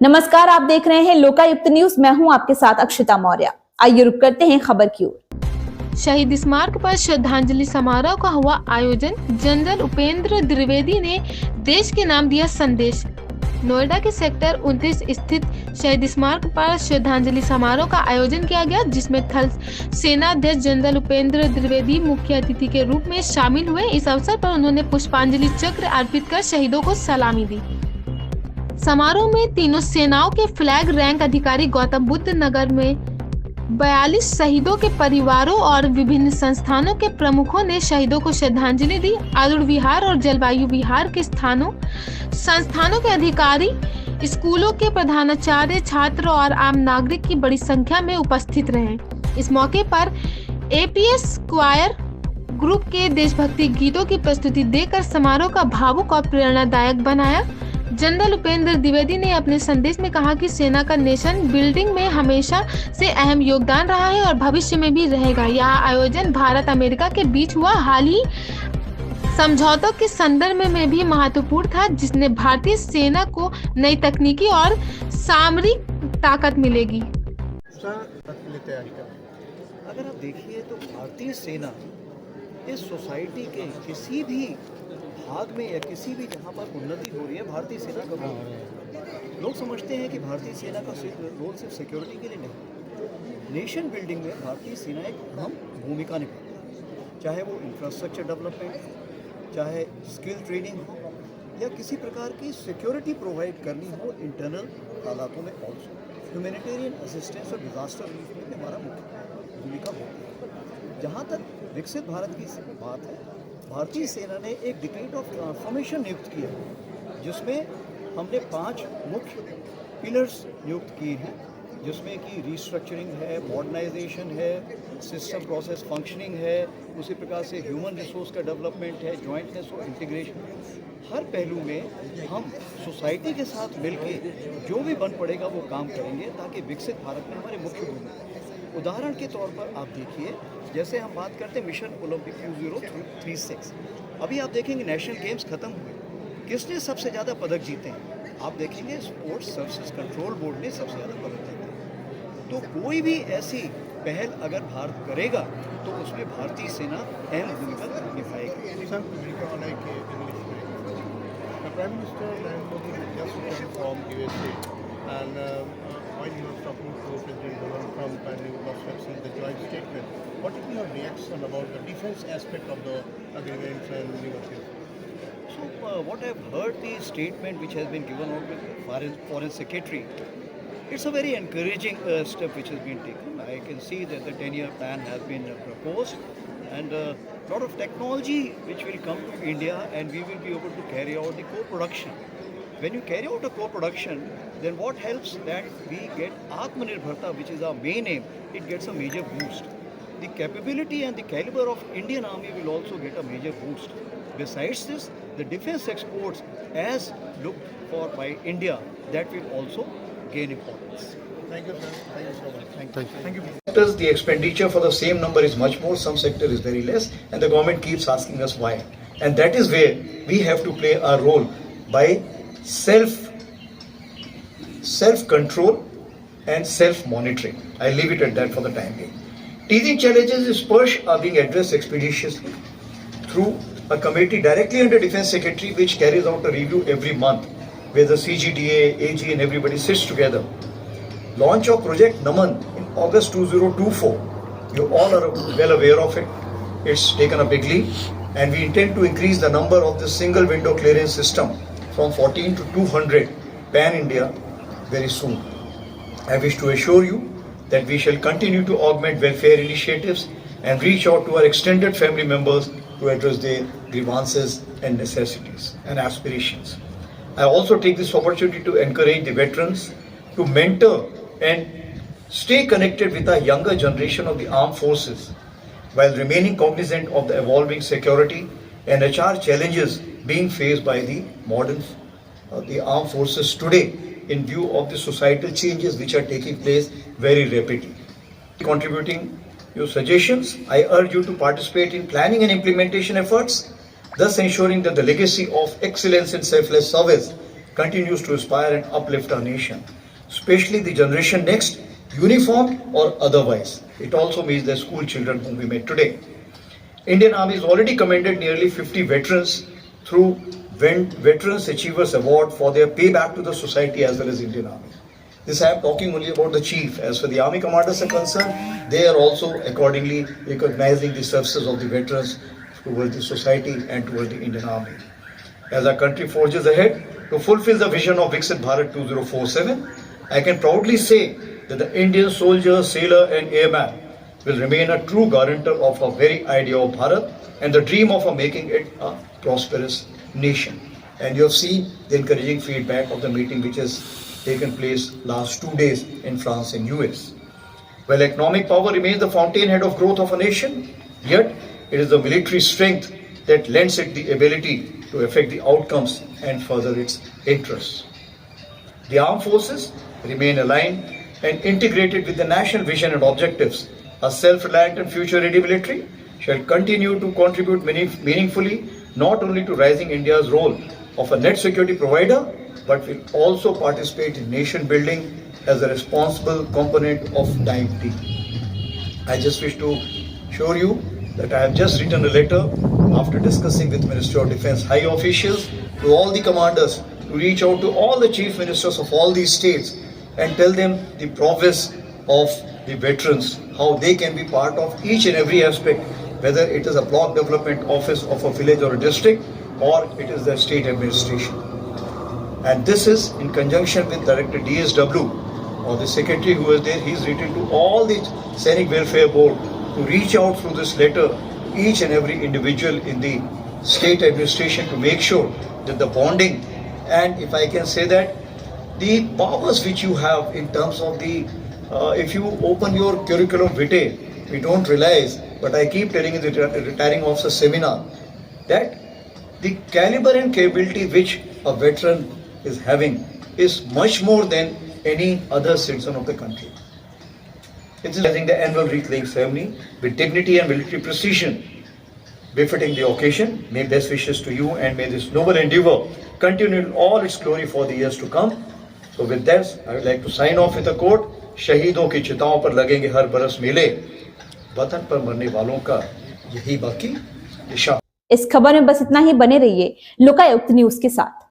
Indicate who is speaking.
Speaker 1: नमस्कार, आप देख रहे हैं लोकायुक्त न्यूज। मैं हूं आपके साथ अक्षिता मौर्य। आइए रुक करते हैं खबर की ओर।
Speaker 2: शहीद स्मारक पर श्रद्धांजलि समारोह का हुआ आयोजन। जनरल उपेंद्र द्विवेदी ने देश के नाम दिया संदेश। नोएडा के सेक्टर 29 स्थित शहीद स्मारक पर श्रद्धांजलि समारोह का आयोजन किया गया, जिसमें थल सेनाध्यक्ष जनरल उपेंद्र द्विवेदी मुख्य अतिथि के रूप में शामिल हुए। इस अवसर पर उन्होंने पुष्पांजलि चक्र अर्पित कर शहीदों को सलामी दी। समारोह में तीनों सेनाओं के फ्लैग रैंक अधिकारी गौतम बुद्ध नगर में 42 शहीदों के परिवारों और विभिन्न संस्थानों के प्रमुखों ने शहीदों को श्रद्धांजलि दी। आरुड़ विहार और जलवायु विहार के संस्थानों के अधिकारी, स्कूलों के प्रधानाचार्य, छात्र और आम नागरिक की बड़ी संख्या में उपस्थित रहे। इस मौके पर एपीएस क्वायर ग्रुप के देशभक्ति गीतों की प्रस्तुति देकर समारोह का भावुक और प्रेरणादायक बनाया। जनरल उपेंद्र द्विवेदी ने अपने संदेश में कहा कि सेना का नेशन बिल्डिंग में हमेशा से अहम योगदान रहा है और भविष्य में भी रहेगा। यह आयोजन भारत अमेरिका के बीच हुआ हाल ही समझौतों के संदर्भ में भी महत्वपूर्ण था, जिसने भारतीय सेना को नई तकनीकी और सामरिक ताकत मिलेगी।
Speaker 3: अगर आप देखिए तो भारतीय सेना इस सोसाइटी के किसी भी भाग में या किसी भी जहाँ पर उन्नति हो रही है, भारतीय सेना का रोल है। लोग समझते हैं कि भारतीय सेना का रोल सिर्फ सिक्योरिटी के लिए नहीं, नेशन बिल्डिंग में भारतीय सेना एक अहम भूमिका निभाती है। चाहे वो इंफ्रास्ट्रक्चर डेवलपमेंट, चाहे स्किल ट्रेनिंग हो, या किसी प्रकार की सिक्योरिटी प्रोवाइड करनी हो इंटरनल हालातों में। ऑल्सो ह्यूमैनिटेरियन असिस्टेंस और डिजास्टर रिलीफ में हमारा मुख्य भूमिका होती है। जहाँ तक विकसित भारत की बात है, भारतीय सेना ने एक डिक्रीट ऑफ ट्रांसफॉर्मेशन नियुक्त किया, जिसमें हमने 5 मुख्य पिलर्स नियुक्त किए हैं, जिसमें कि रिस्ट्रक्चरिंग है, मॉडर्नाइजेशन है, सिस्टम प्रोसेस फंक्शनिंग है, उसी प्रकार से ह्यूमन रिसोर्स का डेवलपमेंट है, जॉइंटनेस और इंटीग्रेशन। हर पहलू में हम सोसाइटी के साथ मिलकर जो भी बन पड़ेगा वो काम करेंगे, ताकि विकसित भारत में हमारे मुख्य भूमिका। उदाहरण के तौर पर आप देखिए, जैसे हम बात करते हैं मिशन ओलंपिक 2036, अभी आप देखेंगे नेशनल गेम्स खत्म हुए, किसने सबसे ज़्यादा पदक जीते हैं? आप देखेंगे स्पोर्ट्स सर्विसेज कंट्रोल बोर्ड ने सबसे ज़्यादा पदक जीते हैं। तो कोई भी ऐसी पहल अगर भारत करेगा तो उसमें भारतीय सेना अहम भूमिका निभाएगी।
Speaker 4: Prime Minister Narendra Modi just returned from USA, and while he was talking to President Donald Trump, and he must have seen the joint statement. What is your reaction about the defense aspect of the agreements and negotiations?
Speaker 3: So, what I've heard, the statement which has been given out with Foreign Secretary, it's a very encouraging step which has been taken. I can see that the 10-year plan has been proposed, and a lot of technology which will come to India, and we will be able to carry out the co-production. When you carry out a co-production, then what helps that we get Atmanirbharta, which is our main aim, it gets a major boost. The capability and the caliber of Indian Army will also get a major boost. Besides this, the defense exports as looked for by India, that will also gain importance.
Speaker 4: Thank you, sir. Thank you so much.
Speaker 3: Thank you.
Speaker 5: Sectors, the expenditure for the same number is much more, some sector is very less, and the government keeps asking us why. And that is where we have to play our role by self-control and self-monitoring. I leave it at that for the time being. Teething challenges is PERSH are being addressed expeditiously through a committee directly under Defence Secretary, which carries out a review every month, where the CGDA, AG and everybody sits together. Launch of Project Naman in August 2024. You all are well aware of it. It's taken a big leap, and we intend to increase the number of the single window clearance system from 14 to 200 pan-India very soon. I wish to assure you that we shall continue to augment welfare initiatives and reach out to our extended family members to address their grievances and necessities and aspirations. I also take this opportunity to encourage the veterans to mentor and stay connected with our younger generation of the armed forces, while remaining cognizant of the evolving security and HR challenges being faced by the modern the armed forces today, in view of the societal changes which are taking place very rapidly. Contributing your suggestions, I urge you to participate in planning and implementation efforts, thus ensuring that the legacy of excellence and selfless service continues to inspire and uplift our nation, especially the generation next, uniformed or otherwise. It also means the school children whom we met today. Indian Army has already commended nearly 50 veterans through Veterans Achievers Award for their payback to the society as well as Indian Army. This I am talking only about the chief. As for the army commanders are concerned, they are also accordingly recognizing the services of the veterans towards the society and towards the Indian Army. As our country forges ahead to fulfill the vision of Viksit Bharat 2047, I can proudly say that the Indian soldier, sailor and airman will remain a true guarantor of our very idea of Bharat and the dream of making it a prosperous nation. And you have seen the encouraging feedback of the meeting which has taken place last 2 days in France and US. While economic power remains the fountainhead of growth of a nation, yet it is the military strength that lends it the ability to affect the outcomes and further its interests. The armed forces remain aligned and integrated with the national vision and objectives. A self-reliant and future-ready military shall continue to contribute meaningfully not only to rising India's role of a net security provider, but will also participate in nation building as a responsible component of time T. I just wish to assure you that I have just written a letter after discussing with Ministry of Defence high officials to all the commanders to reach out to all the chief ministers of all these states and tell them the progress of the veterans, how they can be part of each and every aspect, whether it is a block development office of a village or a district, or it is the state administration. And this is in conjunction with Director DSW or the secretary who is there. He's written to all the Sainik Welfare Board to reach out through this letter each and every individual in the state administration to make sure that the bonding and, if I can say that, the powers which you have in terms of the if you open your curriculum vitae, we don't realize, but I keep telling in the retiring officer seminar that the caliber and capability which a veteran is having is much more than any other citizen of the country. It is the annual wreath-laying ceremony with dignity and military precision befitting the occasion. May best wishes to you and may this noble endeavor continue in all its glory for the years to come. So with this, I would like to sign off with a quote, शहीदों की चिताओं पर लगेंगे हर बरस मेले, वतन पर मरने वालों का यही बाकी निशान।
Speaker 1: इस खबर में बस इतना ही। बने रहिए लोकायुक्त न्यूज के साथ।